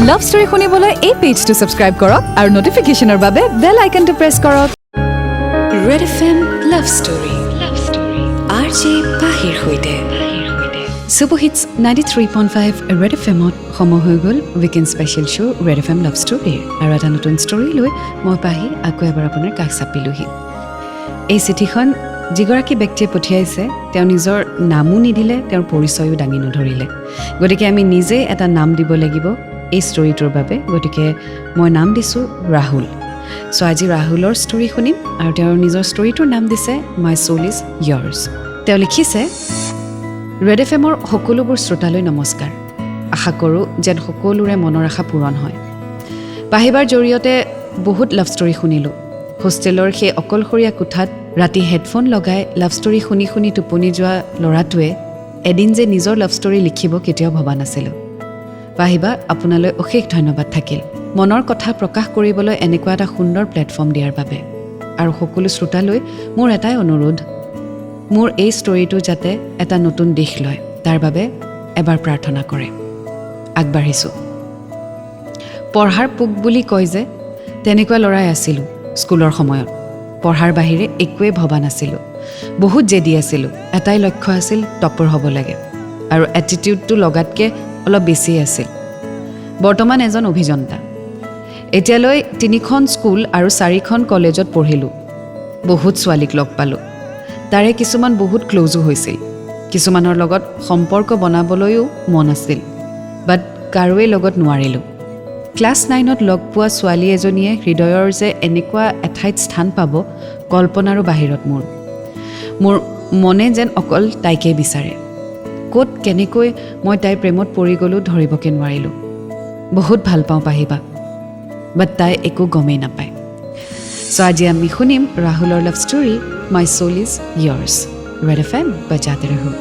Love story শুনিবলৈ এই পেজটো subscribe কৰক আৰু নটিফিকেশ্যনৰ বাবে বেল আইকনটো প্ৰেছ কৰক। Red FM love story RJ পাহিৰ সৈতে Superhits 93.5 ৰেড এফএমত সময় হৈ গ'ল weekend special show' red FM love ষ্টৰীৰ আৰু এটা নতুন ষ্টৰী লৈ মই পাহি আকৌ এবাৰ আপোনাৰ কাষ চাপিলোহি। এই চিঠিখন যিগৰাকী ব্যক্তিয়ে পঠিয়াইছে তেওঁ নিজৰ নামো নিদিলে, তেওঁৰ পৰিচয়ো দাঙি নধৰিলে। গতিকে আমি নিজে এটা নাম দিব লাগিব এই ষ্টৰীটোৰ বাবে। গতিকে মই নাম দিছোঁ ৰাহুল। চ' আজি ৰাহুলৰ ষ্টৰী শুনিম আৰু তেওঁৰ নিজৰ ষ্টৰীটোৰ নাম দিছে মাই চ'ল ইজ ইয়াৰ্ছ। তেওঁ লিখিছে, ৰেড এফ এমৰ সকলোবোৰ শ্ৰোতালৈ নমস্কাৰ। আশা কৰোঁ যেন সকলোৰে মনৰ আশা পূৰণ হয়। পাহিবাৰ জৰিয়তে বহুত লাভ ষ্টৰী শুনিলোঁ। হোষ্টেলৰ সেই অকলশৰীয়া কোঠাত ৰাতি হেডফোন লগাই লাভ ষ্টৰী শুনি শুনি টোপনি যোৱা ল'ৰাটোৱে এদিন যে নিজৰ লাভ ষ্টৰী লিখিব কেতিয়াও ভবা নাছিলোঁ। পাহিবা, আপোনালৈ অশেষ ধন্যবাদ থাকিল মনৰ কথা প্ৰকাশ কৰিবলৈ এনেকুৱা এটা সুন্দৰ প্লেটফৰ্ম দিয়াৰ বাবে। আৰু সকলো শ্ৰোতালৈ মোৰ এটাই অনুৰোধ, মোৰ এই ষ্টৰীটো যাতে এটা নতুন দিশ লয় তাৰ বাবে এবাৰ প্ৰাৰ্থনা কৰে। আগবাঢ়িছোঁ। পঢ়াৰ পোক বুলি কয় যে, তেনেকুৱা ল'ৰাই আছিলোঁ স্কুলৰ সময়ত। পঢ়াৰ বাহিৰে একোৱেই ভবা নাছিলোঁ। বহুত জেদি আছিলোঁ। এটাই লক্ষ্য আছিল, টপাৰ হ'ব লাগে। আৰু এটিটিউডটো লগাতকৈ অলপ বেছি আছিল। বৰ্তমান এজন অভিযন্তা। এতিয়ালৈ 3খন স্কুল আৰু 4খন কলেজত পঢ়িলোঁ। বহুত ছোৱালীক লগ পালোঁ। তাৰে কিছুমান বহুত ক্ল'জো হৈছিল। কিছুমানৰ লগত সম্পৰ্ক বনাবলৈও মন আছিল, বাট কাৰোৱে লগত নোৱাৰিলোঁ। ক্লাছ 9ত লগ পোৱা ছোৱালী এজনীয়ে হৃদয়ৰ যে এনেকুৱা এঠাইত স্থান পাব কল্পনাৰো বাহিৰত মোৰ মনে যেন অকল তাইকেই বিচাৰে। ক'ত কেনেকৈ মই তাইৰ প্ৰেমত পৰি গ'লোঁ ধৰিবকৈ নোৱাৰিলোঁ। বহুত ভাল পাওঁ পাহিবা, বাট তাই একো গমেই নাপায়। চ' আজি আমি শুনিম ৰাহুলৰ love story my soul is yours. Red F M বজাতে ৰহো।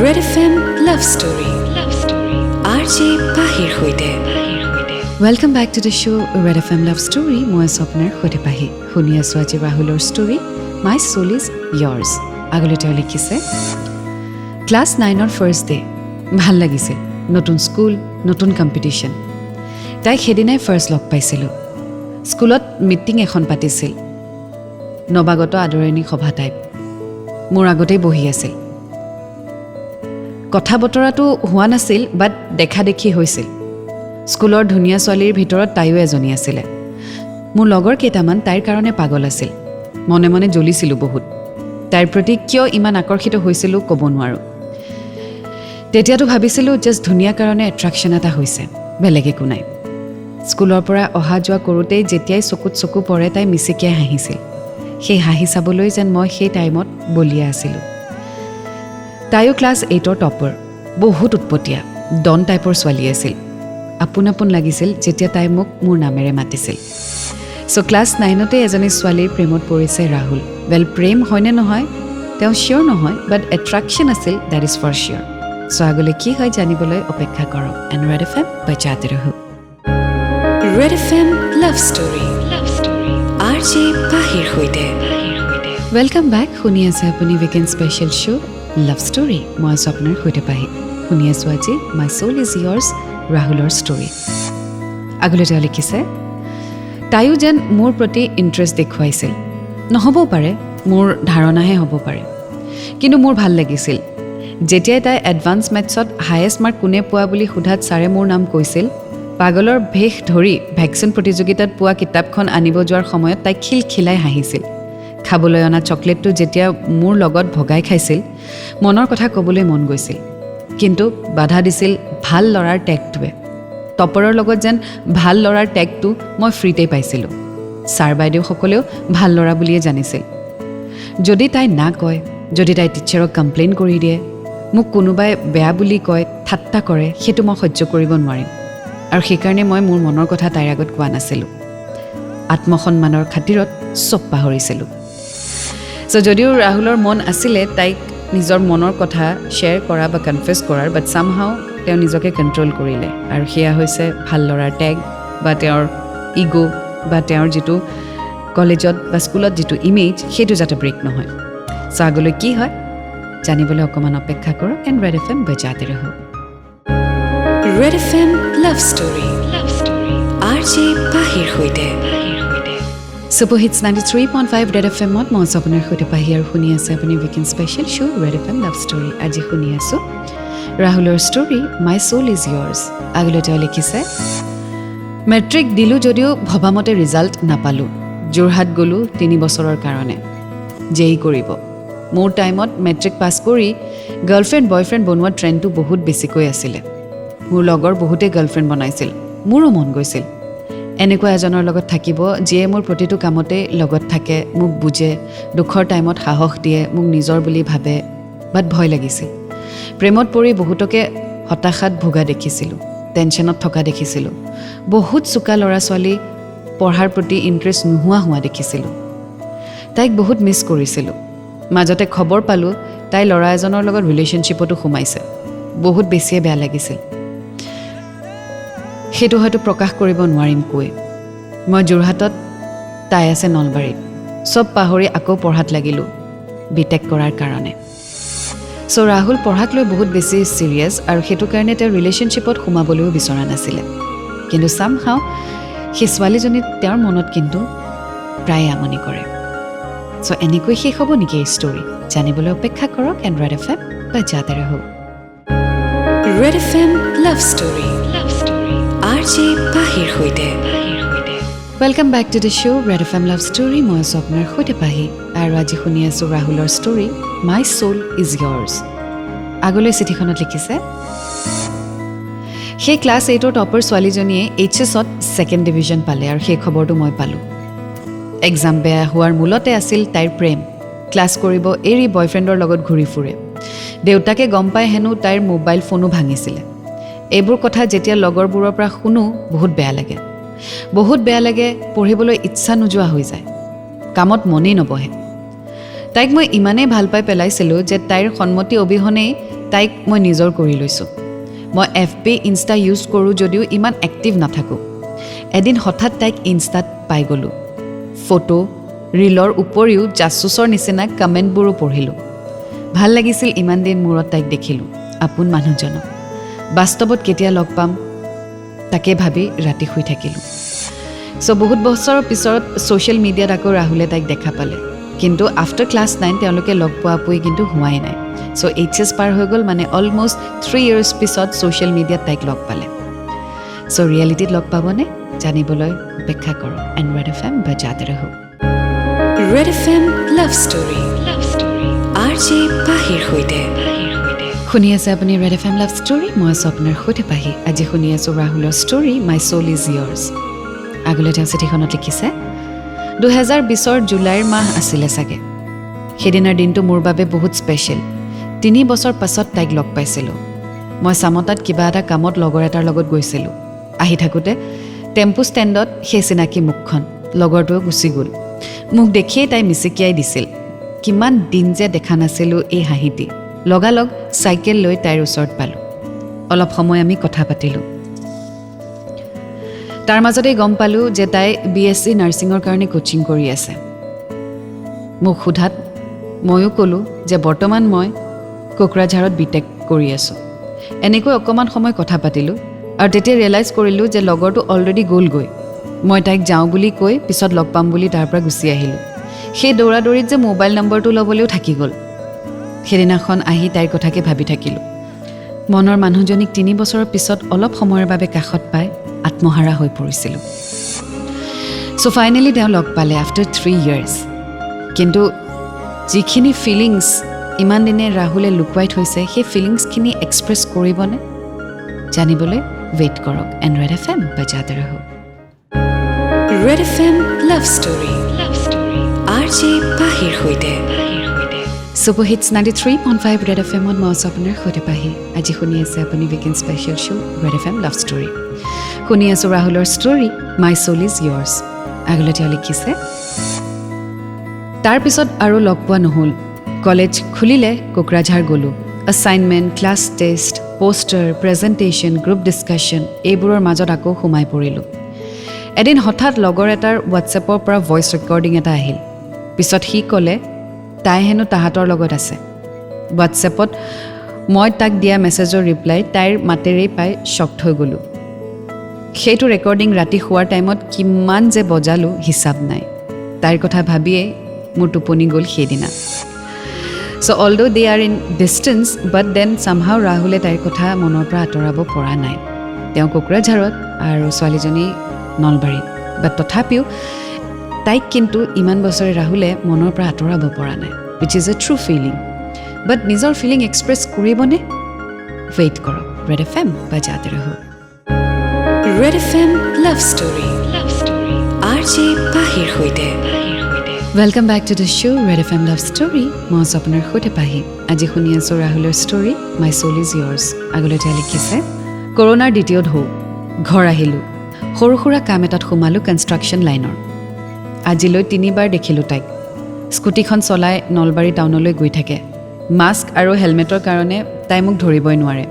Red FM love story RJ পাহিৰ সৈতে welcome back to the show' red F M love story. মই আছোঁ আপোনাৰ সৈতে পাহি। শুনি আছোঁ আজি ৰাহুলৰ story my soul is yours. আগলৈ তেওঁ লিখিছে, ক্লাছ 9ৰ ফাৰ্ষ্ট ডে। ভাল লাগিছিল। নতুন স্কুল, নতুন কম্পিটিশ্যন। তাইক সেইদিনাই ফাৰ্ষ্ট লগ পাইছিলোঁ। স্কুলত মিটিং এখন পাতিছিল, নৱাগত আদৰণি সভা টাইপ। মোৰ আগতেই বহি আছিল। কথা বতৰাটো হোৱা নাছিল, বাট দেখা দেখি হৈছিল। স্কুলৰ ধুনীয়া ছোৱালীৰ ভিতৰত তাইও এজনী আছিলে। মোৰ লগৰ কেইটামান তাইৰ কাৰণে পাগল আছিল। মনে মনে জ্বলিছিলোঁ বহুত। তাইৰ প্ৰতি কিয় ইমান আকৰ্ষিত হৈছিলোঁ ক'ব নোৱাৰোঁ। তেতিয়াতো ভাবিছিলোঁ জাষ্ট ধুনীয়া কাৰণে এট্ৰেকশ্যন এটা হৈছে, বেলেগ একো নাই। স্কুলৰ পৰা অহা যোৱা কৰোঁতেই যেতিয়াই চকুত চকু পৰে তাই মিচিকিয়াই হাঁহিছিল। সেই হাঁহি চাবলৈ যেন মই সেই টাইমত বলিয়া আছিলোঁ। তাইও ক্লাছ 8ৰ টপাৰ। বহুত উৎপতীয়া ডন টাইপৰ ছোৱালী আছিল। আপোন আপোন লাগিছিল যেতিয়া তাই মোক মোৰ নামেৰে মাতিছিল। চ' ক্লাছ 9তে এজনী ছোৱালীৰ প্ৰেমত পৰিছে ৰাহুল। ৱেল, প্ৰেম হয়নে নহয় তেওঁ চিয়'ৰ নহয়, বাট এট্ৰেকশ্যন আছিল, ডেট ইজ ফৰ চিয়'ৰ। চ' আগলৈ কি হয় জানিবলৈ অপেক্ষা কৰক। এণ্ড ৰেড এফ এম বজাতে ৰহো। Red FM love story RJ পাহিৰ সৈতে ৱেলকাম বেক। শুনি আছে আপুনি weekend special show' love story. মই আছোঁ আপোনাৰ সৈতে পাহি। শুনি আছোঁ আজি মাই চ'ল ইজ ইয়াৰ্ছ ৰাহুলৰ ষ্টৰী। আগলৈ তেওঁ লিখিছে, তাইও যেন মোৰ প্ৰতি ইণ্টাৰেষ্ট দেখুৱাইছিল। নহ'বও পাৰে, মোৰ ধাৰণাহে হ'ব পাৰে, কিন্তু মোৰ ভাল লাগিছিল। যেতিয়াই তাই এডভান্স মেথছত হায়েষ্ট মাৰ্ক কোনে পোৱা বুলি সোধাত ছাৰে মোৰ নাম কৈছিল, পাগলৰ ভেষ ধৰি ভেকচিন প্ৰতিযোগিতাত পোৱা কিতাপখন আনিব যোৱাৰ সময়ত তাই খিলখিলাই হাঁহিছিল। খাবলৈ অনা চকলেটটো যেতিয়া মোৰ লগত ভগাই খাইছিল, মনৰ কথা ক'বলৈ মন গৈছিল, কিন্তু বাধা দিছিল ভাল ল'ৰাৰ টেগটোৱে। টপাৰৰ লগত যেন ভাল ল'ৰাৰ টেগটো মই ফ্ৰীতেই পাইছিলোঁ। ছাৰ বাইদেউসকলেও ভাল ল'ৰা বুলিয়ে জানিছিল। যদি তাই না কয়, যদি তাই টিচাৰক কমপ্লেইন কৰি দিয়ে, মোক কোনোবাই বেয়া বুলি কয়, ঠাট্টা কৰে, সেইটো মই সহ্য কৰিব নোৱাৰিম। আৰু সেইকাৰণে মই মোৰ মনৰ কথা তাইৰ আগত কোৱা নাছিলোঁ। আত্মসন্মানৰ খাতিৰত চব পাহৰিছিলোঁ। চ' যদিও ৰাহুলৰ মন আছিলে তাইক নিজৰ মনৰ কথা শ্বেয়াৰ কৰা বা কনফেছ কৰাৰ, বাট ছামহাও তেওঁ নিজকে কণ্ট্ৰল কৰিলে। আৰু সেয়া হৈছে ভাল ল'ৰাৰ টেগ বা তেওঁৰ ইগ' বা তেওঁৰ যিটো কলেজত বা স্কুলত যিটো ইমেজ, সেইটো যাতে ব্ৰেক নহয়। চ' আগলৈ কি হয় জানিবলৈ অকণমান অপেক্ষা কৰক। এণ্ড ৰেড এফ এম বজাতে ৰহো। Red FM love story RJ পাহিৰ সৈতে ছুপাৰ হিটছ 93.5 ৰেড এফএমত মই আছোঁ আপোনাৰ সৈতে পাহি আৰু শুনি আছে আপুনি weekend special show' red FM love story আজি শুনি আছোঁ ৰাহুলৰ story my soul is yours আগলৈ তেওঁ লিখিছে মেট্ৰিক দিলোঁ যদিও ভবামতে ৰিজাল্ট নাপালোঁ যোৰহাট গ'লোঁ 3 বছৰৰ কাৰণে জেই কৰিব মোৰ টাইমত মেট্ৰিক পাছ কৰি গাৰ্লফ্ৰেণ্ড বয়ফ্ৰেণ্ড বনোৱা ট্ৰেণ্ডটো বহুত বেছিকৈ আছিলে মোৰ লগৰ বহুতে গাৰ্লফ্ৰেণ্ড বনাইছিল মোৰো মন গৈছিল এনেকুৱা এজনৰ লগত থাকিব যিয়ে মোৰ প্ৰতিটো কামতে লগত থাকে মোক বুজে দুখৰ টাইমত সাহস দিয়ে মোক নিজৰ বুলি ভাবে বাট ভয় লাগিছিল প্ৰেমত পৰি বহুতকে হতাশাত ভোগা দেখিছিলোঁ টেনশ্যনত থকা দেখিছিলোঁ বহুত চোকা ল'ৰা ছোৱালী পঢ়াৰ প্ৰতি ইণ্টাৰেষ্ট নোহোৱা হোৱা দেখিছিলোঁ তাইক বহুত মিছ কৰিছিলোঁ মাজতে খবৰ পালোঁ তাই ল'ৰা এজনৰ লগত ৰিলেশ্যনশ্বিপতো সোমাইছে বহুত বেছিয়ে বেয়া লাগিছিল সেইটো হয়তো প্ৰকাশ কৰিব নোৱাৰিম কৈ মই যোৰহাটত তাই আছে নলবাৰীত চব পাহৰি আকৌ পঢ়াত লাগিলোঁ বিটেক কৰাৰ কাৰণে চ' ৰাহুল পঢ়াক লৈ বহুত বেছি ছিৰিয়াছ আৰু সেইটো কাৰণে তেওঁ ৰিলেশ্যনশ্বিপত সোমাবলৈও বিচৰা নাছিলে কিন্তু চামহাও সেই ছোৱালীজনী তেওঁৰ মনত কিন্তু প্ৰায় আমনি কৰে চ' এনেকৈ শেষ হ'ব নেকি এই ষ্টৰী জানিবলৈ অপেক্ষা কৰক এণ্ড ৰেড এফ এম বাজাতে ৰহো red FM love story RJ পাহিৰ সৈতে welcome back to the show' red F M love story মই আছোঁ আপোনাৰ সৈতে পাহি আৰু আজি শুনি আছোঁ ৰাহুলৰ story my soul is yours আগলৈ চিঠিখনত লিখিছে সেই ক্লাছ 8ৰ টপাৰ ছোৱালীজনীয়ে HSত 2nd ডিভিজন পালে আৰু সেই খবৰটো মই পালোঁ এক্সাম বেয়া হোৱাৰ মূলতে আছিল তাইৰ প্ৰেম ক্লাছ কৰিব এৰি বয়ফ্ৰেণ্ডৰ লগত ঘূৰি ফুৰে দেউতাকে গম পাই হেনো তাইৰ মোবাইল ফোনো ভাঙিছিলে এইবোৰ কথা যেতিয়া লগৰবোৰৰ পৰা শুনো বহুত বেয়া লাগে পঢ়িবলৈ ইচ্ছা নোযোৱা হৈ যায় কামত মনেই নবহে তাইক মই ইমানেই ভাল পাই পেলাইছিলোঁ যে তাইৰ সন্মতি অবিহনেই তাইক মই নিজৰ কৰি লৈছোঁ মই FB ইনষ্টা ইউজ কৰোঁ যদিও ইমান এক্টিভ নাথাকোঁ এদিন হঠাৎ তাইক ইনষ্টাত পাই গ'লোঁ ফটো ৰীলৰ উপৰিও জাচুচৰ নিচিনা কমেণ্টবোৰো পঢ়িলোঁ ভাল লাগিছিল ইমান দিন মূৰত তাইক দেখিলোঁ আপোন মানুহজনক বাস্তৱত কেতিয়া লগ পাম তাকে ভাবি ৰাতি শুই থাকিলোঁ চ' বহুত বছৰৰ পিছত ছ'চিয়েল মিডিয়াত আকৌ ৰাহুলে তাইক দেখা পালে কিন্তু আফটাৰ ক্লাছ 9 তেওঁলোকে লগ পোৱাপুই কিন্তু হোৱাই নাই চ' HS পাৰ হৈ গ'ল মানে অলমষ্ট 3 years পিছত ছ'চিয়েল মিডিয়াত তাইক লগ পালে চ' ৰিয়েলিটিত লগ পাবনে জানিবলৈ অপেক্ষা কৰক এণ্ড ৰেড FM বাজাতে ৰহো red FM love story RJ পাহিৰ সৈতে শুনি আছে আপুনি ৰেড FM লাভ ষ্টৰী মই আছোঁ আপোনাৰ সৈতে পাহি আজি শুনি আছোঁ ৰাহুলৰ story my soul is yours আগলৈ তেওঁ চিঠিখনত লিখিছে 2020ৰ জুলাইৰ মাহ আছিলে চাগে সেইদিনাৰ দিনটো মোৰ বাবে বহুত স্পেচিয়েল 3 বছৰ পাছত তাইক লগ পাইছিলোঁ মই চামতাত কিবা এটা কামত লগৰ এটাৰ লগত গৈছিলোঁ আহি থাকোঁতে টেম্পু ষ্টেণ্ডত সেই চিনাকি মুখখন লগৰটোৱে গুচি গ'ল মোক দেখিয়েই তাই মিচিকিয়াই দিছিল কিমান দিন যে দেখা নাছিলোঁ এই হাঁহিটি লগালগ চাইকেল লৈ তাইৰ ওচৰত পালোঁ অলপ সময় আমি কথা পাতিলোঁ তাৰ মাজতেই গম পালোঁ যে তাই BSc নাৰ্ছিঙৰ কাৰণে কোচিং কৰি আছে মোক সোধাত ময়ো ক'লোঁ যে বৰ্তমান মই কোকৰাঝাৰত বিটেক কৰি আছোঁ এনেকৈ অকণমান সময় কথা পাতিলোঁ আৰু তেতিয়া ৰিয়েলাইজ কৰিলোঁ যে লগৰটো অলৰেডি গ'লগৈ মই তাইক যাওঁ বুলি কৈ পিছত লগ পাম বুলি তাৰ পৰা গুচি আহিলোঁ সেই দৌৰাদৌৰিত যে মোবাইল নম্বৰটো ল'বলৈও থাকি গ'ল সেইদিনাখন আহি তাইৰ কথাকে ভাবি থাকিলোঁ মনৰ মানুহজনীক 3 বছৰৰ পিছত অলপ সময়ৰ বাবে কাষত পাই আত্মহাৰা হৈ পৰিছিলোঁ চ' ফাইনেলি তেওঁ লগ পালে আফটাৰ 3 years কিন্তু যিখিনি ফিলিংছ ইমান দিনে ৰাহুলে লুকুৱাই থৈছে সেই ফিলিংছখিনি এক্সপ্ৰেছ কৰিবনে জানিবলৈ ৱেইট কৰক এণ্ড ৰেড FM বাজাতে ৰহো red FM love story RJ পাহিৰ সৈতে ছুপাৰ হিটছ 93.5 ৰেড এফএমত মই আছোঁ আপোনাৰ সৈতে পাহি আজি শুনি আছে আপুনি weekend special show' red FM love story শুনি আছোঁ ৰাহুলৰ story my soul is yours আগলৈ তেওঁ লিখিছে তাৰপিছত আৰু লগ পোৱা নহ'ল কলেজ খুলিলে কোকৰাঝাৰ গ'লোঁ assignment class test poster presentation group discussion এইবোৰৰ মাজত আকৌ সোমাই পৰিলোঁ এদিন হঠাৎ লগৰ এটাৰ হোৱাটছএপৰ পৰা ভইচ ৰেকৰ্ডিং এটা আহিল পিছত সি ক'লে তাই হেনো তাহাঁতৰ লগত আছে হোৱাটছএপত মই তাক দিয়া মেছেজৰ ৰিপ্লাই তাইৰ মাতেৰেই পাই শ্বকড হৈ গ'লোঁ। সেইটো ৰেকৰ্ডিং ৰাতি শোৱাৰ টাইমত কিমান যে বজালোঁ হিচাপ নাই। তাইৰ কথা ভাবিয়েই মোৰ টোপনি গ'ল সেইদিনা। So' although' they are in distance but then চামহাও ৰাহুলে তাইৰ কথা মনৰ পৰা আঁতৰাব পৰা নাই। তেওঁ কোকৰাঝাৰত আৰু ছোৱালীজনী নলবাৰীত, বাট তথাপিও তাইক কিন্তু ইমান বছৰে ৰাহুলে মনৰ পৰা আঁতৰাব পৰা নাই, which is a true feeling. But নিজৰ ফিলিং এক্সপ্ৰেছ কৰিবনে? ৱেইট কৰক, ৰেড FM বাজাতে ৰহো। Red FM love story RJ পাহিৰ সৈতে। Welcome back to the show' red FM love story. মই আছোঁ আপোনাৰ সৈতে পাহি। আজি শুনি আছোঁ ৰাহুলৰ story my soul is yours. আগলৈ তেওঁ লিখিছে, কৰোণাৰ দ্বিতীয় ঢৌ, ঘৰ আহিলোঁ, সৰু সুৰা কাম এটাত সোমালোঁ কনষ্ট্ৰাকশ্যন লাইনৰ। আজিলৈ 3বাৰ দেখিলোঁ তাইক। স্কুটিখন চলাই নলবাৰী টাউনলৈ গৈ থাকে। মাস্ক আৰু হেলমেটৰ কাৰণে তাই মোক ধৰিবই নোৱাৰে।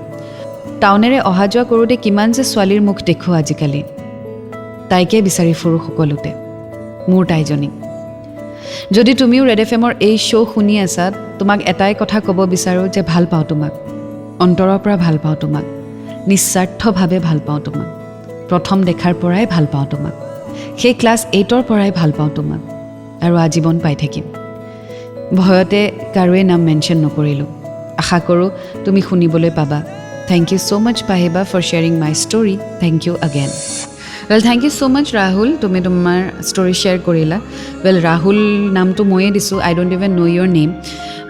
টাউনেৰে অহা যোৱা কৰোঁতে কিমান যে ছোৱালীৰ মুখ দেখোঁ আজিকালি। তাইকে বিচাৰি ফুৰোঁ সকলোতে, মোৰ তাইজনী। যদি তুমিও ৰেড FMৰ এই শ্ব' শুনি আছা, তোমাক এটাই কথা ক'ব বিচাৰোঁ যে ভাল পাওঁ তোমাক, অন্তৰৰ পৰা ভাল পাওঁ তোমাক, নিস্বাৰ্থভাৱে ভাল পাওঁ তোমাক, প্ৰথম দেখাৰ পৰাই ভাল পাওঁ তোমাক, সেই ক্লাছ 8ৰ পৰাই ভাল পাওঁ তোমাক, আৰু আজীৱন পাই থাকিম। ভয়তে কাৰোৱে নাম মেনশ্যন নকৰিলোঁ। আশা কৰোঁ তুমি শুনিবলৈ পাবা। থেংক ইউ ছ' মাছ পাহিবা for sharing my story. Thank you again. Well, thank you so' much Rahul, তুমি তোমাৰ ষ্টৰী শ্বেয়াৰ কৰিলা। ৱেল, ৰাহুল নামটো ময়ে দিছোঁ, I don't even know' your name,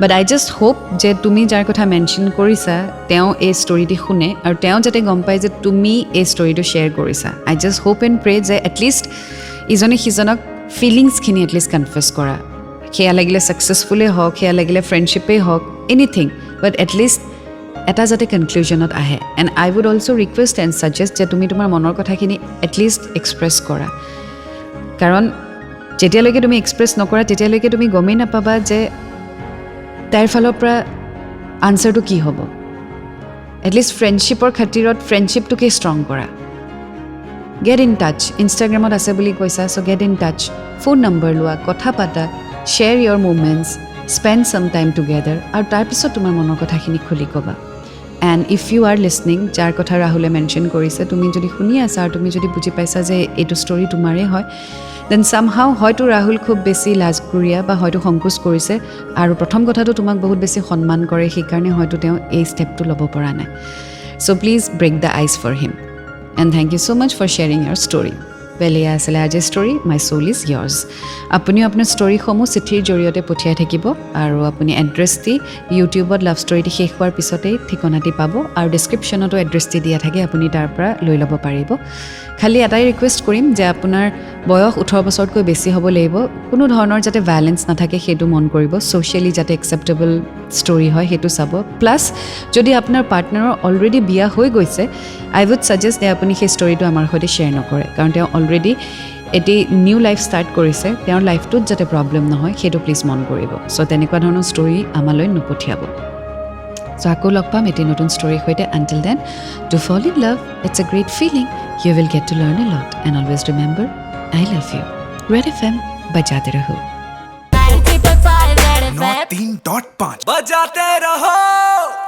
but I just hope যে তুমি যাৰ কথা মেনশ্যন কৰিছা তেওঁ এই ষ্টৰীটি শুনে আৰু তেওঁ যাতে গম পায় যে তুমি এই ষ্টৰীটো শ্বেয়াৰ কৰিছা। আই জাষ্ট হোপ এণ্ড প্ৰে যে এটলিষ্ট ইজনে সিজনক ফিলিংছখিনি এটলিষ্ট কনফেছ কৰা। সেয়া লাগিলে ছাকচেছফুলেই হওক, সেয়া লাগিলে ফ্ৰেণ্ডশ্বিপেই হওক, এনিথিং, বাট এটলিষ্ট এটা যাতে কনক্লুজনত আহে। And I would also' request and suggest যে তুমি তোমাৰ মনৰ কথাখিনি এটলিষ্ট এক্সপ্ৰেছ কৰা, কাৰণ যেতিয়ালৈকে তুমি এক্সপ্ৰেছ নকৰা তেতিয়ালৈকে তুমি গমেই নাপাবা যে তাইৰ ফালৰ পৰা আনচাৰটো কি হ'ব। এটলিষ্ট ফ্ৰেণ্ডশ্বিপৰ খাতিৰত ফ্ৰেণ্ডশ্বিপটোকে ষ্ট্ৰং কৰা। গেট ইন টাচ, ইনষ্টাগ্ৰামত আছে বুলি কৈছা, so' get in touch, phone number লোৱা, কথা পাতা, share your movements, spend some time together, আৰু তাৰপিছত তোমাৰ মনৰ কথাখিনি খুলি ক'বা। And if you are listening, যাৰ কথা ৰাহুলে মেনশ্যন কৰিছে, তুমি যদি শুনি আছা আৰু তুমি যদি বুজি পাইছা যে এইটো ষ্টৰী তোমাৰেই হয়, দেন চামহাও হয়তো ৰাহুল খুব বেছি লাজকুৰীয়া বা হয়তো সংকোচ কৰিছে, আৰু প্ৰথম কথাটো তোমাক বহুত বেছি সন্মান কৰে, সেইকাৰণে হয়তো তেওঁ এই ষ্টেপটো ল'ব পৰা নাই। So' please break the ice for him. And thank you so' much for sharing your story. Well, এয়া আছিলে আজিৰ story my soul is yours. আপুনিও আপোনাৰ ষ্টৰীসমূহ চিঠিৰ জৰিয়তে পঠিয়াই থাকিব, আৰু আপুনি এড্ৰেছ দি ইউটিউবত লাভ ষ্টৰীটি শেষ হোৱাৰ পিছতেই ঠিকনাটি পাব, আৰু ডিছক্ৰিপশ্যনতো এড্ৰেছটি দিয়া থাকে, আপুনি তাৰ পৰা লৈ ল'ব পাৰিব। খালি এটাই ৰিকুৱেষ্ট কৰিম যে আপোনাৰ বয়স 18 বছৰতকৈ বেছি হ'ব লাগিব। কোনো ধৰণৰ যাতে ভায়লেঞ্চ নাথাকে সেইটো মন কৰিব, ছ'চিয়েলি যাতে একচেপ্টেবল ষ্টৰী হয় সেইটো চাব। প্লাছ যদি আপোনাৰ পাৰ্টনাৰৰ অলৰেডি বিয়া হৈ গৈছে, আই উড ছাজেষ্ট যে আপুনি সেই ষ্টৰীটো আমাৰ সৈতে শ্বেয়াৰ নকৰে, কাৰণ তেওঁ অলৰেডি এটি নিউ লাইফ ষ্টাৰ্ট কৰিছে, তেওঁৰ লাইফটোত যাতে প্ৰব্লেম নহয় সেইটো প্লিজ মন কৰিব। চ' তেনেকুৱা ধৰণৰ ষ্টৰী আমালৈ নপঠিয়াব। চ' আকৌ লগ পাম এটি নতুন ষ্টৰীৰ সৈতে। Until then, to fall in love, it's a great feeling, you will get to learn a lot, and always remember, I love you. Red FM বাজাতে ৰহো। 93.5 बजाते रहो।